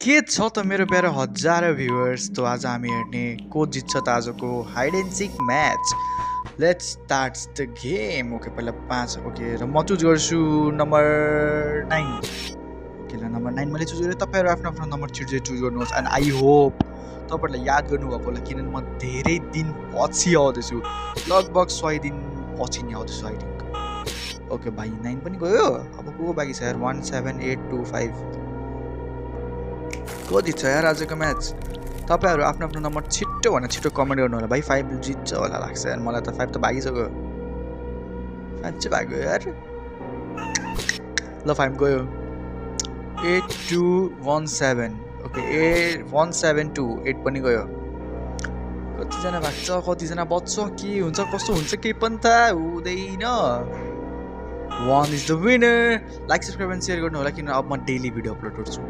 के छ त मेरो प्यारो हजारौँ भ्युवर्स। त आज हामी हेर्ने को जित्छ त आजको hide and seek match. Let's start the game. Okay पहिला 5 ओके र म चुज गर्छु नम्बर 9। ओके ल नम्बर 9 मैले चुज गरेँ। तपाईँहरू आफ्नो आफ्नो नम्बर चुज गर्नुहोस् एन्ड आई होप तपाईँहरूले याद गर्नुभएको होला किनभने म धेरै दिन पछि आउँदैछु, लगभग 100 दिन पछि नै आउँदैछु आई थिङ्क। ओके भाइ 9 पनि गयो। अब को बाँकी छ यार 1 7 8 2 5 को जित्छ यार आजको म्याच। तपाईँहरू आफ्नो आफ्नो नम्बर छिट्टो भन्दा छिट्टो कमेन्ट गर्नु होला भाइ। 5 जित्छ होला लाग्छ यार मलाई त। 5 त भागिसक्यो, 5 चाहिँ भाग्यो यार। ल 5 गयो। 8 2 1 7 ओके 1 7 2 8 पनि गयो। कतिजना भाग्छ कतिजना बच्छ के हुन्छ कस्तो हुन्छ केही पनि थाहा हुँदैन। 1 is the winner. Like subscribe and share गर्नु होला किन अब म डेली भिडियो अपलोड गर्छु।